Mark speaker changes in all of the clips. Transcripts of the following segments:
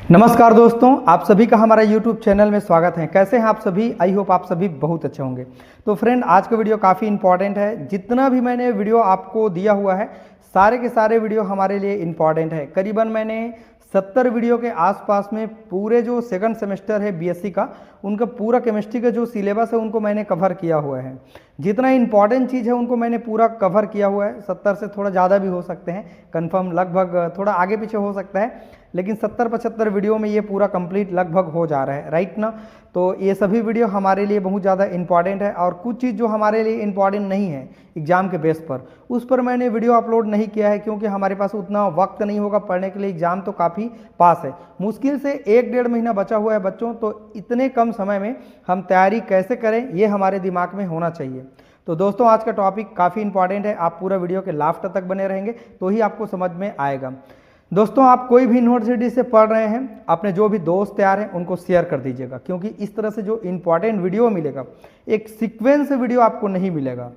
Speaker 1: नमस्कार दोस्तों, आप सभी का हमारा YouTube चैनल में स्वागत है। कैसे हैं आप सभी? आई होप आप सभी बहुत अच्छे होंगे। तो फ्रेंड, आज का वीडियो काफ़ी इंपॉर्टेंट है। जितना भी मैंने वीडियो आपको दिया हुआ है, सारे के सारे वीडियो हमारे लिए इंपॉर्टेंट है। करीबन मैंने 70 वीडियो के आसपास में पूरे जो सेकंड सेमेस्टर है बीएससी का, उनका पूरा केमिस्ट्री का जो सिलेबस है उनको मैंने कवर किया हुआ है। जितना इंपॉर्टेंट चीज़ है उनको मैंने पूरा कवर किया हुआ है। 70 से थोड़ा ज़्यादा भी हो सकते हैं, कंफर्म लगभग थोड़ा आगे पीछे हो सकता है, लेकिन 70-75 वीडियो में ये पूरा कंप्लीट लगभग हो जा रहा है, राइट ना। तो ये सभी वीडियो हमारे लिए बहुत ज़्यादा इंपॉर्टेंट है, और कुछ चीज़ जो हमारे लिए इंपॉर्टेंट नहीं है एग्ज़ाम के बेस पर, उस पर मैंने वीडियो अपलोड नहीं किया है, क्योंकि हमारे पास उतना वक्त नहीं होगा पढ़ने के लिए। एग्ज़ाम तो काफ़ी पास है, मुश्किल से 1-1.5 महीना बचा हुआ है बच्चों। तो इतने कम समय में हम तैयारी कैसे करें, ये हमारे दिमाग में होना चाहिए। तो दोस्तों, आज का टॉपिक काफ़ी इंपॉर्टेंट है। आप पूरा वीडियो के लास्ट तक बने रहेंगे तो ही आपको समझ में आएगा। दोस्तों, आप कोई भी यूनिवर्सिटी से पढ़ रहे हैं, अपने जो भी दोस्त यार हैं उनको शेयर कर दीजिएगा, क्योंकि इस तरह से जो इंपॉर्टेंट वीडियो मिलेगा, एक सीक्वेंस वीडियो आपको नहीं मिलेगा।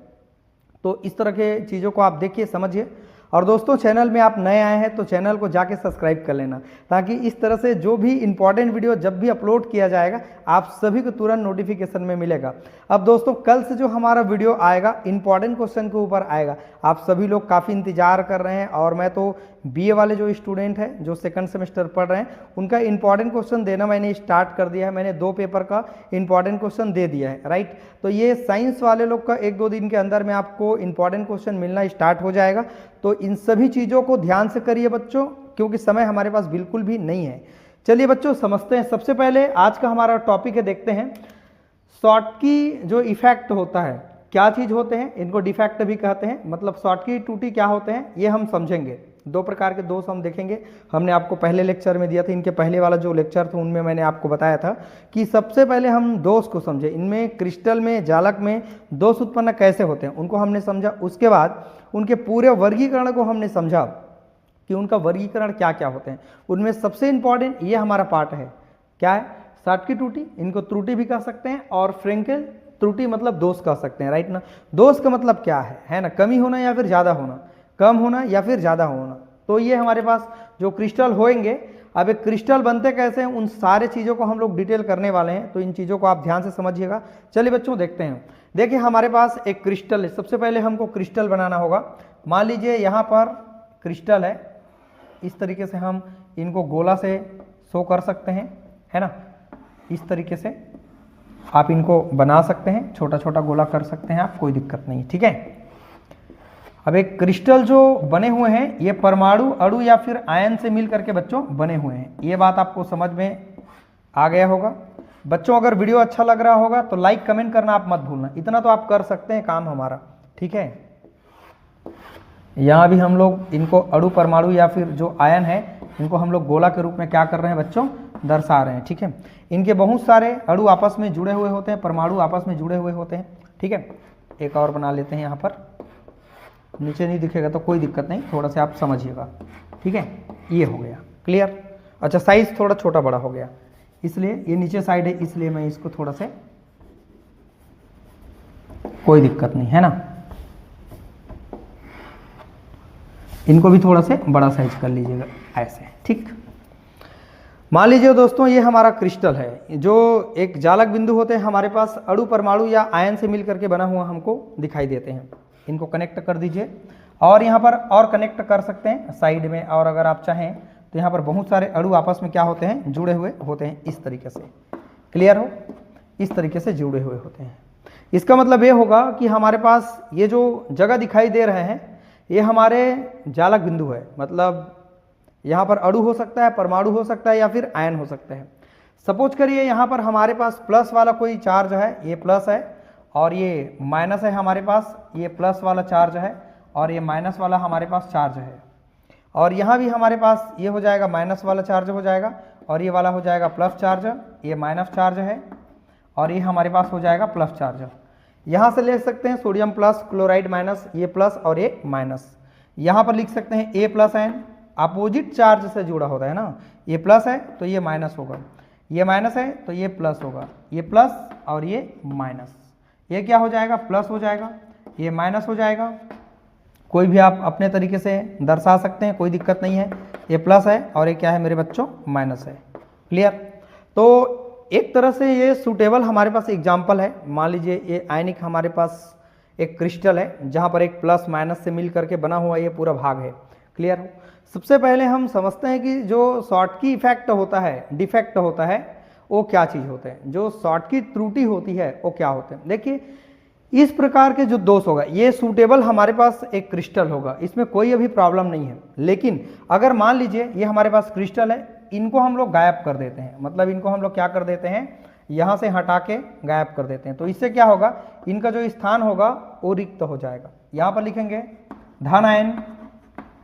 Speaker 1: तो इस तरह के चीज़ों को आप देखिए, समझिए। और दोस्तों, चैनल में आप नए आए हैं तो चैनल को जाके सब्सक्राइब कर लेना, ताकि इस तरह से जो भी इंपॉर्टेंट वीडियो जब भी अपलोड किया जाएगा, आप सभी को तुरंत नोटिफिकेशन में मिलेगा। अब दोस्तों, कल से जो हमारा वीडियो आएगा इंपॉर्टेंट क्वेश्चन के ऊपर आएगा। आप सभी लोग काफ़ी इंतजार कर रहे हैं, और मैं तो बीए वाले जो स्टूडेंट हैं जो सेकंड सेमेस्टर पढ़ रहे हैं, उनका इंपॉर्टेंट क्वेश्चन देना मैंने स्टार्ट कर दिया है। मैंने 2 पेपर का इंपॉर्टेंट क्वेश्चन दे दिया है, राइट। तो ये साइंस वाले लोग का 1-2 दिन के अंदर में आपको इंपॉर्टेंट क्वेश्चन मिलना स्टार्ट हो जाएगा। तो इन सभी चीज़ों को ध्यान से करिए बच्चों, क्योंकि समय हमारे पास बिल्कुल भी नहीं है। चलिए बच्चों, समझते हैं। सबसे पहले आज का हमारा टॉपिक है, देखते हैं शॉर्ट की जो इफेक्ट होता है, क्या चीज़ होते हैं, इनको डिफेक्ट भी कहते हैं। मतलब शॉर्ट की टूटी क्या होते हैं, ये हम समझेंगे। 2 प्रकार के दोष हम देखेंगे। हमने आपको पहले लेक्चर में दिया था, इनके पहले वाला जो लेक्चर था उनमें मैंने आपको बताया था कि सबसे पहले हम दोष को समझे। इनमें क्रिस्टल में, जालक में दोष उत्पन्न कैसे होते हैं उनको हमने समझा। उसके बाद उनके पूरे वर्गीकरण को हमने समझा कि उनका वर्गीकरण क्या क्या होते हैं। उनमें सबसे इंपॉर्टेंट ये हमारा पार्ट है, क्या है? शॉर्ट की त्रुटि, इनको त्रुटि भी कह सकते हैं, और फ्रेंकेल त्रुटि मतलब दोष कह सकते हैं, राइट ना। दोष का मतलब क्या है ना, कमी होना या फिर ज़्यादा होना, कम होना या फिर ज़्यादा होना। तो ये हमारे पास जो क्रिस्टल होंगे, अब एक क्रिस्टल बनते कैसे हैं, उन सारे चीज़ों को हम लोग डिटेल करने वाले हैं। तो इन चीज़ों को आप ध्यान से समझिएगा। चलिए बच्चों, देखते हैं। देखिए, हमारे पास एक क्रिस्टल है। सबसे पहले हमको क्रिस्टल बनाना होगा। मान लीजिए यहाँ पर क्रिस्टल है, इस तरीके से हम इनको गोला से शो कर सकते हैं, है ना। इस तरीके से आप इनको बना सकते हैं, छोटा छोटा गोला कर सकते हैं आप, कोई दिक्कत नहीं, ठीक है। अब एक क्रिस्टल जो बने हुए हैं, ये परमाणु, अणु या फिर आयन से मिल करके बच्चों बने हुए हैं। ये बात आपको समझ में आ गया होगा बच्चों। अगर वीडियो अच्छा लग रहा होगा तो लाइक कमेंट करना आप मत भूलना, इतना तो आप कर सकते हैं काम हमारा, ठीक है। यहाँ भी हम लोग इनको अणु, परमाणु या फिर जो आयन है, इनको हम लोग गोला के रूप में क्या कर रहे हैं बच्चों, दर्शा रहे हैं, ठीक है। इनके बहुत सारे अणु आपस में जुड़े हुए होते हैं, परमाणु आपस में जुड़े हुए होते हैं, ठीक है। एक और बना लेते हैं। यहाँ पर नीचे नहीं दिखेगा तो कोई दिक्कत नहीं, थोड़ा सा आप समझिएगा, ठीक है। ये हो गया क्लियर। अच्छा, साइज थोड़ा छोटा बड़ा हो गया, इसलिए ये नीचे साइड है, इसलिए मैं इसको थोड़ा से, कोई दिक्कत नहीं है ना। इनको भी थोड़ा से बड़ा साइज कर लीजिएगा ऐसे, ठीक। मान लीजिए दोस्तों, ये हमारा क्रिस्टल है, जो एक जालक बिंदु होते हैं हमारे पास, अणु, परमाणु या आयन से मिल करके बना हुआ हमको दिखाई देते हैं। इनको कनेक्ट कर दीजिए, और यहाँ पर और कनेक्ट कर सकते हैं साइड में, और अगर आप चाहें तो यहाँ पर बहुत सारे अणु आपस में क्या होते हैं, जुड़े हुए होते हैं, इस तरीके से। क्लियर हो? इस तरीके से जुड़े हुए होते हैं। इसका मतलब ये होगा कि हमारे पास ये जो जगह दिखाई दे रहे हैं, ये हमारे जालक बिंदु है। मतलब यहाँ पर अणु हो सकता है, परमाणु हो सकता है, या फिर आयन हो सकता है। सपोज करिए यहाँ पर हमारे पास प्लस वाला कोई चार्ज है, ये प्लस है, और ये माइनस है हमारे पास, ये प्लस वाला चार्ज है, और ये माइनस वाला हमारे पास चार्ज है। और यहाँ भी हमारे पास ये हो जाएगा माइनस वाला चार्ज हो जाएगा, और ये वाला हो जाएगा प्लस चार्ज, ये माइनस चार्ज है, और ये हमारे पास हो जाएगा प्लस चार्ज। यहाँ से ले सकते हैं सोडियम प्लस, क्लोराइड माइनस, ये प्लस और ये माइनस। यहाँ पर लिख सकते हैं ए प्लस एन, अपोजिट चार्ज से जुड़ा होता है ना। ये प्लस है तो ये माइनस होगा, ये माइनस है तो ये प्लस होगा, ये प्लस और ये माइनस। ये क्या हो जाएगा, प्लस हो जाएगा, ये माइनस हो जाएगा, कोई भी आप अपने तरीके से दर्शा सकते हैं, कोई दिक्कत नहीं है। ये प्लस है और ये क्या है मेरे बच्चों, माइनस है। क्लियर। तो एक तरह से ये सूटेबल हमारे पास एग्जाम्पल है। मान लीजिए ये आयनिक हमारे पास एक क्रिस्टल है जहाँ पर एक प्लस माइनस से मिल करके बना हुआ ये पूरा भाग है। क्लियर हो। सबसे पहले हम समझते हैं कि जो शॉर्टकी इफेक्ट होता है, डिफेक्ट होता है, वो क्या चीज़ होते हैं, जो शॉर्टकी त्रुटि होती है वो क्या होते हैं। देखिए इस प्रकार के जो दोष होगा, ये सूटेबल हमारे पास एक क्रिस्टल होगा, इसमें कोई अभी प्रॉब्लम नहीं है। लेकिन अगर मान लीजिए ये हमारे पास क्रिस्टल है, इनको हम लोग गायब कर देते हैं, मतलब इनको हम लोग क्या कर देते हैं, यहाँ से हटा के गायब कर देते हैं, तो इससे क्या होगा, इनका जो स्थान होगा वो रिक्त हो जाएगा। यहाँ पर लिखेंगे धन आयन,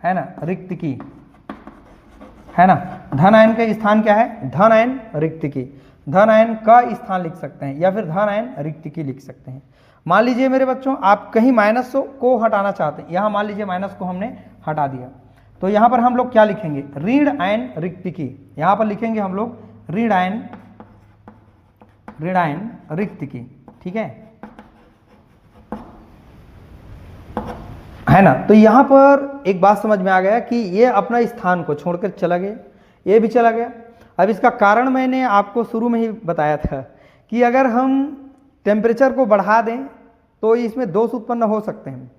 Speaker 1: है ना, रिक्तिकी, है ना। धन आयन का स्थान क्या है, धन आयन रिक्तिकी, धन आयन का स्थान लिख सकते हैं या फिर धन आयन रिक्तिकी लिख सकते हैं। मान लीजिए मेरे बच्चों आप कहीं माइनस को हटाना चाहते हैं, यहाँ मान लीजिए माइनस को हमने हटा दिया, तो यहाँ पर हम लोग क्या लिखेंगे, ऋण आयन रिक्तिकी। यहाँ पर लिखेंगे हम लोग ऋण आयन रिक्तिकी। ठीक है ना। तो यहाँ पर एक बात समझ में आ गया कि ये अपना स्थान को छोड़कर चला गया, ये भी चला गया। अब इसका कारण मैंने आपको शुरू में ही बताया था कि अगर हम टेम्परेचर को बढ़ा दें तो इसमें दोष उत्पन्न हो सकते हैं।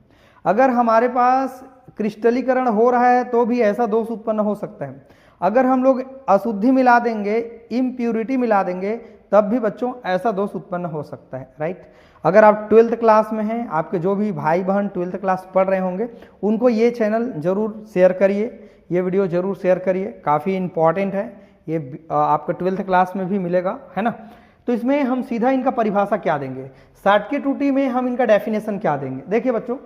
Speaker 1: अगर हमारे पास क्रिस्टलीकरण हो रहा है तो भी ऐसा दोष उत्पन्न हो सकता है। अगर हम लोग अशुद्धि मिला देंगे, इम्प्यूरिटी मिला देंगे, तब भी बच्चों ऐसा दोष उत्पन्न हो सकता है। राइट। अगर आप 12th क्लास में हैं, आपके जो भी भाई बहन 12th क्लास पढ़ रहे होंगे, उनको ये चैनल जरूर शेयर करिए, ये वीडियो जरूर शेयर करिए, काफ़ी इंपॉर्टेंट है ये, आपको 12th क्लास में भी मिलेगा, है ना। तो इसमें हम सीधा इनका परिभाषा क्या देंगे, शॉर्टकी त्रुटि में हम इनका डेफिनेशन क्या देंगे। देखिए बच्चों,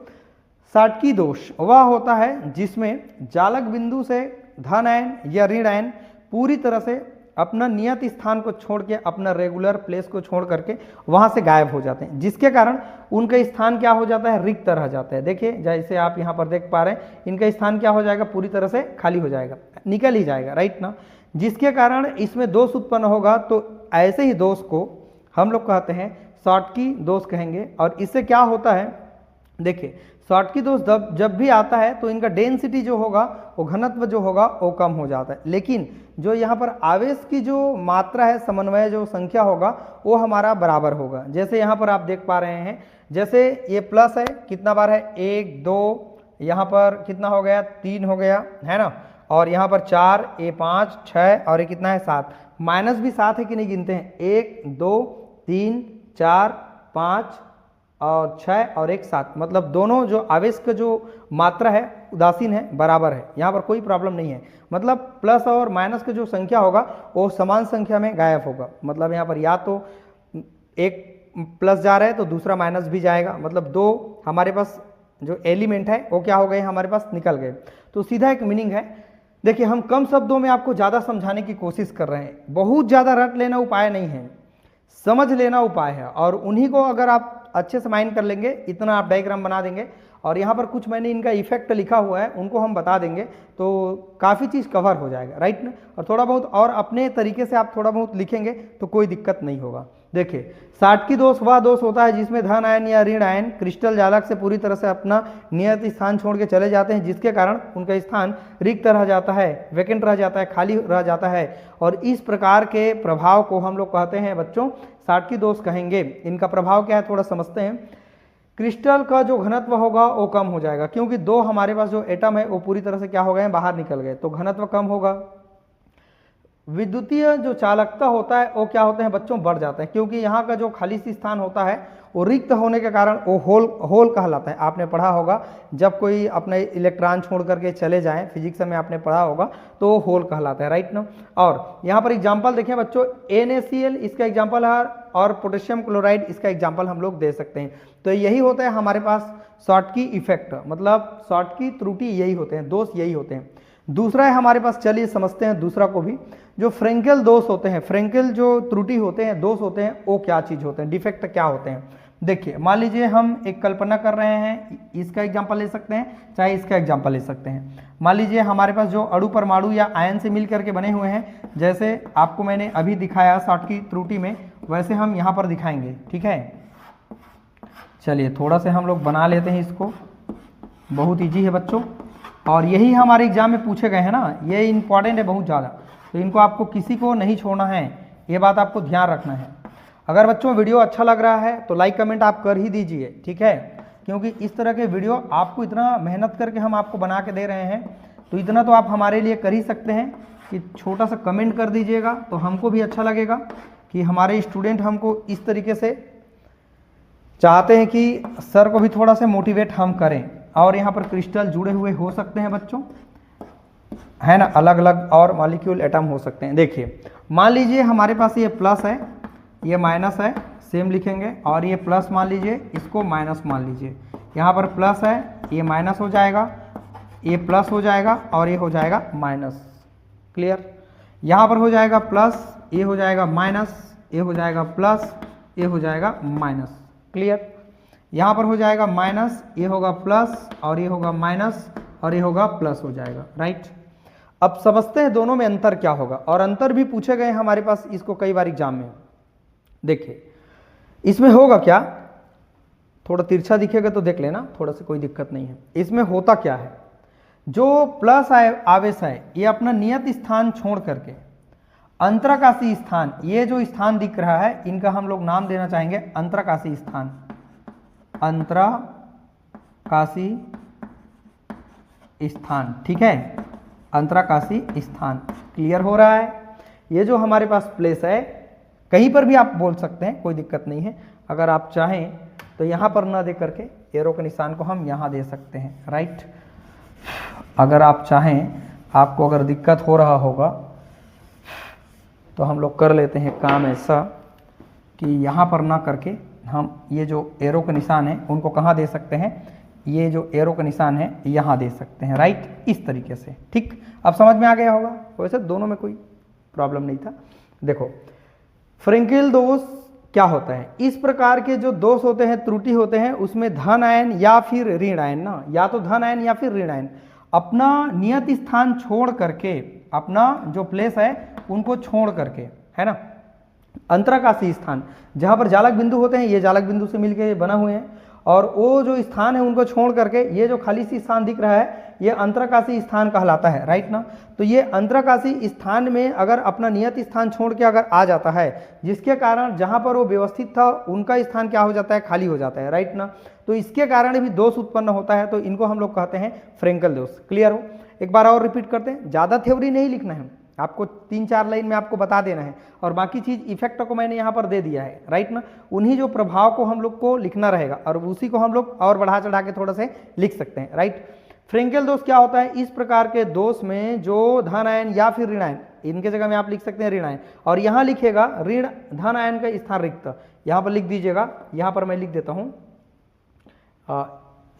Speaker 1: शॉर्टकी दोष वह होता है जिसमें जालक बिंदु से धन आयन या ऋण आयन पूरी तरह से अपना नियत स्थान को छोड़ के, अपना रेगुलर प्लेस को छोड़ करके वहां से गायब हो जाते हैं, जिसके कारण उनका स्थान क्या हो जाता है, रिक्त रह जाता है। देखिए जैसे आप यहाँ पर देख पा रहे हैं, इनका स्थान क्या हो जाएगा, पूरी तरह से खाली हो जाएगा, निकल ही जाएगा। राइट ना। जिसके कारण इसमें दोष उत्पन्न होगा, तो ऐसे ही दोष को हम लोग कहते हैं शॉर्टकी दोष कहेंगे। और इससे क्या होता है, देखिए शॉर्टकी दोष जब भी आता है तो इनका डेंसिटी जो होगा, वो घनत्व जो होगा वो कम हो जाता है, लेकिन जो यहाँ पर आवेश की जो मात्रा है, समन्वय जो संख्या होगा, वो हमारा बराबर होगा। जैसे यहाँ पर आप देख पा रहे हैं, जैसे ये प्लस है, कितना बार है, 1 2, यहाँ पर कितना हो गया, 3 हो गया, है ना। और यहाँ पर 4, ये 5 6 और ये कितना है, 7। माइनस भी 7 है कि नहीं गिनते हैं, 1 2 3 4 5 और 6 और 1 7, मतलब दोनों जो आवेश का जो मात्रा है उदासीन है, बराबर है, यहाँ पर कोई प्रॉब्लम नहीं है। मतलब प्लस और माइनस का जो संख्या होगा वो समान संख्या में गायब होगा। मतलब यहाँ पर या तो एक प्लस जा रहा है तो दूसरा माइनस भी जाएगा, मतलब दो हमारे पास जो एलिमेंट है वो क्या हो गए, हमारे पास निकल गए। तो सीधा एक मीनिंग है। देखिए हम कम शब्दों में आपको ज़्यादा समझाने की कोशिश कर रहे हैं, बहुत ज़्यादा रट लेना उपाय नहीं है, समझ लेना उपाय है। और उन्हीं को अगर आप अच्छे से माइंड कर लेंगे, इतना आप डायग्राम बना देंगे, और यहाँ पर कुछ मैंने इनका इफेक्ट लिखा हुआ है उनको हम बता देंगे, तो काफ़ी चीज़ कवर हो जाएगा। राइट ना। और थोड़ा बहुत और अपने तरीके से आप थोड़ा बहुत लिखेंगे तो कोई दिक्कत नहीं होगा। देखिए शॉर्टकी दोष वह दोष होता है जिसमें धन आयन या ऋण आयन क्रिस्टल जालक से पूरी तरह से अपना नियत स्थान छोड़ के चले जाते हैं, जिसके कारण उनका स्थान रिक्त रह जाता है, वैकेंट रह जाता है, खाली रह जाता है। और इस प्रकार के प्रभाव को हम लोग कहते हैं बच्चों शॉर्टकी दोष कहेंगे। इनका प्रभाव क्या है थोड़ा समझते हैं। क्रिस्टल का जो घनत्व होगा वो कम हो जाएगा, क्योंकि दो हमारे पास जो एटम है वो पूरी तरह से क्या हो गए हैं, बाहर निकल गए, तो घनत्व कम होगा। विद्युतीय जो चालकता होता है वो क्या होते हैं बच्चों, बढ़ जाता है, क्योंकि यहाँ का जो खाली स्थान होता है वो रिक्त होने के कारण वो होल कहलाता है। आपने पढ़ा होगा जब कोई अपने इलेक्ट्रॉन छोड़ करके चले जाएं, फिजिक्स में आपने पढ़ा होगा, तो वो होल कहलाता है। राइट ना। और यहाँ पर एग्जाम्पल देखें बच्चों, NaCl इसका एग्जाम्पल है, और पोटेशियम क्लोराइड इसका एग्जाम्पल हम लोग दे सकते हैं। तो यही होता है हमारे पास शॉर्टकी इफेक्ट, मतलब शॉर्टकी त्रुटि यही होते हैं, दोष यही होते हैं। दूसरा है हमारे पास, चलिए समझते हैं दूसरा को भी, जो फ्रेंकेल दोष होते हैं, फ्रेंकेल जो त्रुटि होते हैं, दोष होते हैं, वो क्या चीज़ होते हैं, डिफेक्ट क्या होते हैं। देखिए मान लीजिए हम एक कल्पना कर रहे हैं, इसका एग्जांपल ले सकते हैं, चाहे इसका एग्जांपल ले सकते हैं। मान लीजिए हमारे पास जो अणु परमाणु या आयन से मिल करके बने हुए हैं, जैसे आपको मैंने अभी दिखाया शॉर्टकी त्रुटि में, वैसे हम यहाँ पर दिखाएंगे। ठीक है, चलिए थोड़ा से हम लोग बना लेते हैं इसको। बहुत ईजी है बच्चों, और यही हमारे एग्जाम में पूछे गए हैं ना, ये इंपॉर्टेंट है बहुत ज़्यादा, तो इनको आपको किसी को नहीं छोड़ना है, ये बात आपको ध्यान रखना है। अगर बच्चों वीडियो अच्छा लग रहा है तो लाइक कमेंट आप कर ही दीजिए, ठीक है, क्योंकि इस तरह के वीडियो आपको इतना मेहनत करके हम आपको बना के दे रहे हैं, तो इतना तो आप हमारे लिए कर ही सकते हैं कि छोटा सा कमेंट कर दीजिएगा, तो हमको भी अच्छा लगेगा कि हमारे स्टूडेंट हमको इस तरीके से चाहते हैं कि सर को भी थोड़ा सा मोटिवेट हम करें। और यहाँ पर क्रिस्टल जुड़े हुए हो सकते हैं बच्चों, है ना, अलग अलग और मॉलिक्यूल एटम हो सकते हैं। देखिए मान लीजिए हमारे पास ये प्लस है, ये माइनस है, सेम लिखेंगे, और ये प्लस मान लीजिए, इसको माइनस मान लीजिए। यहाँ पर प्लस है, ये माइनस हो जाएगा, ये प्लस हो जाएगा, और ये हो जाएगा माइनस। क्लियर? यहाँ पर हो जाएगा प्लस, ये हो जाएगा माइनस, ये हो जाएगा प्लस, ये हो जाएगा माइनस। क्लियर? यहाँ पर हो जाएगा माइनस, ये होगा प्लस, और ये होगा माइनस, और ये होगा प्लस हो जाएगा। राइट? अब समझते हैं दोनों में अंतर क्या होगा, और अंतर भी पूछे गए हमारे पास इसको कई बार एग्जाम में। देखिए इसमें होगा क्या, थोड़ा तिरछा दिखेगा तो देख लेना, थोड़ा सा कोई दिक्कत नहीं है। इसमें होता क्या है, जो प्लस आवेश है ये अपना नियत स्थान छोड़ करके अंतराकाशी स्थान, ये जो स्थान दिख रहा है इनका हम लोग नाम देना चाहेंगे अंतराकाशी स्थान, अंतराकाशी स्थान। ठीक है, अंतराकाशी स्थान। क्लियर हो रहा है? ये जो हमारे पास प्लेस है, कहीं पर भी आप बोल सकते हैं, कोई दिक्कत नहीं है। अगर आप चाहें तो यहाँ पर ना दे करके एरो के निशान को हम यहाँ दे सकते हैं। राइट? अगर आप चाहें, आपको अगर दिक्कत हो रहा होगा तो हम लोग कर लेते हैं काम ऐसा कि यहाँ पर ना करके हम ये जो एरो का निशान है उनको कहाँ दे सकते हैं, ये जो एरो का निशान है यहाँ दे सकते हैं। राइट? इस तरीके से। ठीक, अब समझ में आ गया होगा, वैसे दोनों में कोई प्रॉब्लम नहीं था। देखो फ्रेंकेल दोष क्या होता है, इस प्रकार के जो दोष होते हैं, त्रुटि होते हैं, उसमें धन आयन या फिर ऋण आयन ना, या तो धन आयन या फिर ऋण आयन अपना नियत स्थान छोड़ करके, अपना जो प्लेस है उनको छोड़ करके, है ना, अंतराकाशी स्थान जहां पर जालक बिंदु होते हैं, ये जालक बिंदु से मिलकर बना हुए हैं, और वो जो स्थान है उनको छोड़ करके ये जो खाली सी स्थान दिख रहा है ये अंतराकाशी स्थान कहलाता है। राइट ना? तो ये अंतराकाशी स्थान में अगर अपना नियत स्थान छोड़ के अगर आ जाता है, जिसके कारण जहां पर वो व्यवस्थित था उनका स्थान क्या हो जाता है, खाली हो जाता है। राइट ना? तो इसके कारण भी दोष उत्पन्न होता है, तो इनको हम लोग कहते हैं फ्रेंकल दोष। क्लियर हो? एक बार और रिपीट करते हैं, ज़्यादा थ्योरी नहीं लिखना है आपको, 3-4 लाइन में आपको बता देना है, और बाकी चीज़ इफेक्ट को मैंने यहाँ पर दे दिया है। राइट ना? उन्हीं जो प्रभाव को हम लोग को लिखना रहेगा, और उसी को हम लोग और बढ़ा चढ़ा के थोड़ा से लिख सकते हैं। राइट? फ्रेंकेल दोष क्या होता है, इस प्रकार के दोष में जो धन आयन या फिर ऋण आयन, इनके जगह में आप लिख सकते हैं ऋण आयन, और यहाँ लिखेगा ऋण धन आयन का स्थान रिक्त, यहाँ पर लिख दीजिएगा, यहाँ पर मैं लिख देता हूँ,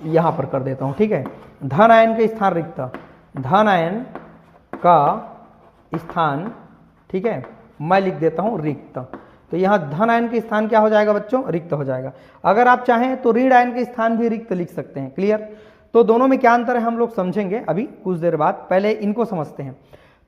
Speaker 1: यहाँ पर कर देता हूँ। ठीक है, धन आयन का स्थान रिक्त, धन आयन का स्थान, ठीक है, मैं लिख देता हूं रिक्त। तो यहां धन आयन के स्थान क्या हो जाएगा बच्चों, रिक्त हो जाएगा। अगर आप चाहें तो ऋण आयन के स्थान भी रिक्त लिख सकते हैं। क्लियर? तो दोनों में क्या अंतर है हम लोग समझेंगे अभी कुछ देर बाद, पहले इनको समझते हैं।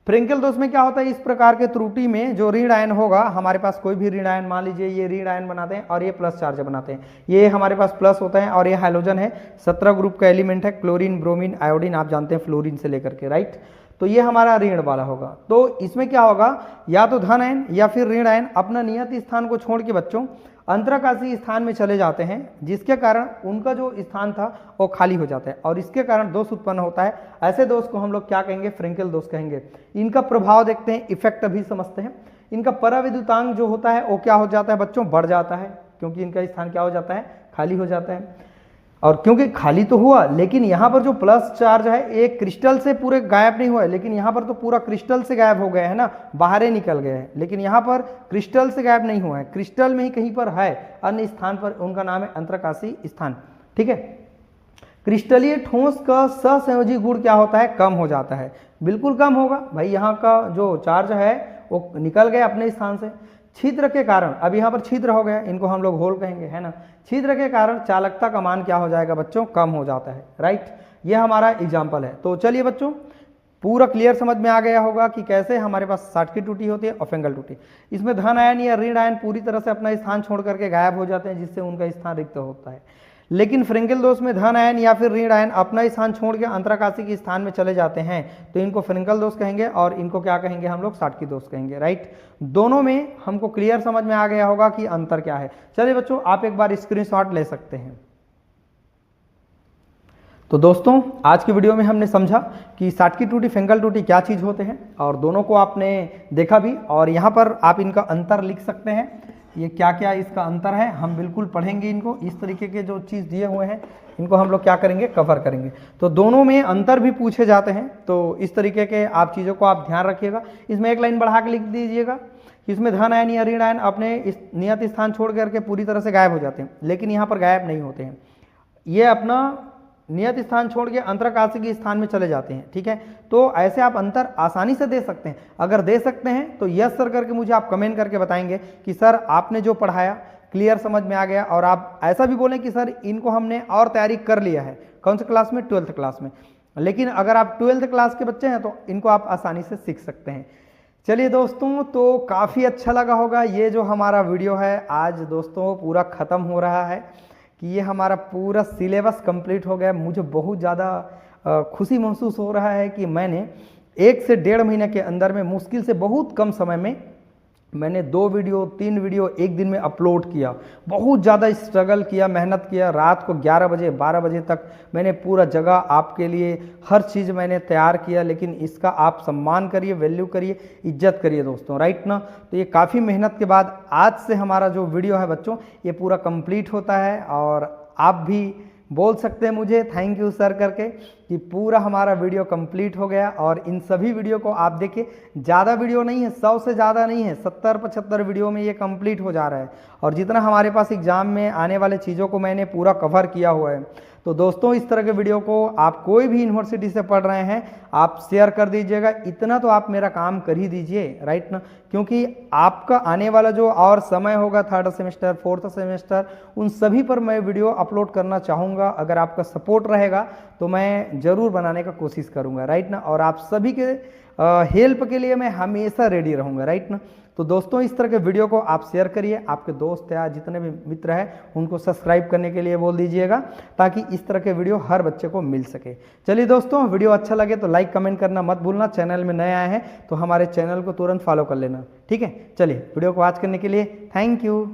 Speaker 1: फ्रेंकेल दोष में क्या होता है, इस प्रकार के त्रुटि में जो ऋण आयन होगा, हमारे पास कोई भी ऋण आयन, मान लीजिए ये ऋण आयन बनाते हैं और ये प्लस चार्ज बनाते हैं, ये हमारे पास प्लस होता है, और ये हाइड्रोजन है, 17 ग्रुप का एलिमेंट है, क्लोरीन, ब्रोमीन, आयोडीन, आप जानते हैं फ्लोरीन से लेकर के। राइट? तो ये हमारा ऋण वाला होगा। तो इसमें क्या होगा, या तो धन आयन या फिर ऋण आयन अपना नियत स्थान को छोड़ के बच्चों अंतराकाशी स्थान में चले जाते हैं, जिसके कारण उनका जो स्थान था वो खाली हो जाता है, और इसके कारण दोष उत्पन्न होता है। ऐसे दोष को हम लोग क्या कहेंगे, फ्रेंकेल दोष कहेंगे। इनका प्रभाव देखते हैं, इफेक्ट अभी समझते हैं। इनका पराविद्युतांक जो होता है वो क्या हो जाता है बच्चों, बढ़ जाता है, क्योंकि इनका स्थान क्या हो जाता है, खाली हो जाता है। और क्योंकि खाली तो हुआ, लेकिन यहाँ पर जो प्लस चार्ज है एक क्रिस्टल से पूरे गायब नहीं हुआ है, लेकिन यहाँ पर तो पूरा क्रिस्टल से गायब हो गया है ना, बाहर निकल गए हैं, लेकिन यहाँ पर क्रिस्टल से गायब नहीं हुआ है, क्रिस्टल में ही कहीं पर है, अन्य स्थान पर, उनका नाम है अंतराकाशी स्थान। ठीक है? क्रिस्टलीय ठोस का सहसंयोजी गुण क्या होता है, कम हो जाता है। बिल्कुल कम होगा भाई, यहाँ का जो चार्ज है वो निकल गया अपने स्थान से। छिद्र के कारण, अब यहाँ पर छिद्र हो गया, इनको हम लोग होल कहेंगे, है ना, छिद्र के कारण चालकता का मान क्या हो जाएगा बच्चों, कम हो जाता है। राइट? ये हमारा एग्जाम्पल है। तो चलिए बच्चों, पूरा क्लियर समझ में आ गया होगा कि कैसे हमारे पास शाटकी टूटी होती है और फेंगल टूटी। इसमें धन आयन या ऋण आयन पूरी तरह से अपना स्थान छोड़ करके गायब हो जाते हैं, जिससे उनका स्थान रिक्त होता है। लेकिन फ्रेंकेल दोष में धन आयन या फिर ऋण आयन अपना स्थान छोड़ के अंतराकाशी के स्थान में चले जाते हैं तो इनको फ्रेंकेल दोष कहेंगे और इनको क्या कहेंगे हम लोग साटकी दोष कहेंगे, राइट। दोनों में हमको क्लियर समझ में आ गया होगा कि अंतर क्या है। चलिए बच्चों, आप एक बार स्क्रीनशॉट ले सकते हैं। तो दोस्तों, आज की वीडियो में हमने समझा कि साटकी टूटी फ्रेंकेल टूटी क्या चीज़ होते हैं और दोनों को आपने देखा भी, और यहाँ पर आप इनका अंतर लिख सकते हैं। ये क्या क्या इसका अंतर है हम बिल्कुल पढ़ेंगे इनको। इस तरीके के जो चीज़ दिए हुए हैं इनको हम लोग क्या करेंगे, कवर करेंगे। तो दोनों में अंतर भी पूछे जाते हैं, तो इस तरीके के आप चीज़ों को आप ध्यान रखिएगा। इसमें एक लाइन बढ़ा के लिख दीजिएगा कि इसमें धन आयन या ऋण आयन अपने इस नियत स्थान छोड़ करके पूरी तरह से गायब हो जाते हैं, लेकिन यहाँ पर गायब नहीं होते हैं, ये अपना नियत स्थान छोड़ के अंतराकाशी के स्थान में चले जाते हैं, ठीक है। तो ऐसे आप अंतर आसानी से दे सकते हैं। अगर दे सकते हैं तो यस सर करके मुझे आप कमेंट करके बताएंगे कि सर आपने जो पढ़ाया क्लियर समझ में आ गया, और आप ऐसा भी बोलें कि सर इनको हमने और तैयारी कर लिया है। कौन सी क्लास में? 12th क्लास में। लेकिन अगर आप 12th क्लास के बच्चे हैं तो इनको आप आसानी से सीख सकते हैं। चलिए दोस्तों, तो काफ़ी अच्छा लगा होगा ये जो हमारा वीडियो है आज दोस्तों पूरा ख़त्म हो रहा है कि ये हमारा पूरा सिलेबस कंप्लीट हो गया। मुझे बहुत ज़्यादा खुशी महसूस हो रहा है कि मैंने 1 से 1.5 महीने के अंदर में मुश्किल से बहुत कम समय में मैंने 2 वीडियो 3 वीडियो एक दिन में अपलोड किया। बहुत ज़्यादा स्ट्रगल किया, मेहनत किया, रात को 11 बजे 12 बजे तक मैंने पूरा जगह आपके लिए हर चीज़ मैंने तैयार किया, लेकिन इसका आप सम्मान करिए, वैल्यू करिए, इज्जत करिए दोस्तों, राइट ना। तो ये काफ़ी मेहनत के बाद आज से हमारा जो वीडियो है बच्चों ये पूरा कंप्लीट होता है, और आप भी बोल सकते हैं मुझे थैंक यू सर करके कि पूरा हमारा वीडियो कंप्लीट हो गया। और इन सभी वीडियो को आप देखिए, ज़्यादा वीडियो नहीं है, 100 से ज़्यादा नहीं है, 70-75 वीडियो में ये कंप्लीट हो जा रहा है। और जितना हमारे पास एग्जाम में आने वाले चीज़ों को मैंने पूरा कवर किया हुआ है। तो दोस्तों, इस तरह के वीडियो को आप कोई भी यूनिवर्सिटी से पढ़ रहे हैं आप शेयर कर दीजिएगा। इतना तो आप मेरा काम कर ही दीजिए, राइट ना, क्योंकि आपका आने वाला जो और समय होगा 3rd सेमेस्टर 4th सेमेस्टर उन सभी पर मैं वीडियो अपलोड करना चाहूँगा। अगर आपका सपोर्ट रहेगा तो मैं ज़रूर बनाने का कोशिश करूँगा, राइट ना। और आप सभी के हेल्प के लिए मैं हमेशा रेडी रहूँगा, राइट ना। तो दोस्तों, इस तरह के वीडियो को आप शेयर करिए, आपके दोस्त या जितने भी मित्र हैं उनको सब्सक्राइब करने के लिए बोल दीजिएगा, ताकि इस तरह के वीडियो हर बच्चे को मिल सके। चलिए दोस्तों, वीडियो अच्छा लगे तो लाइक कमेंट करना मत भूलना। चैनल में नए आए हैं तो हमारे चैनल को तुरंत फॉलो कर लेना, ठीक है। चलिए, वीडियो को वॉच करने के लिए थैंक यू।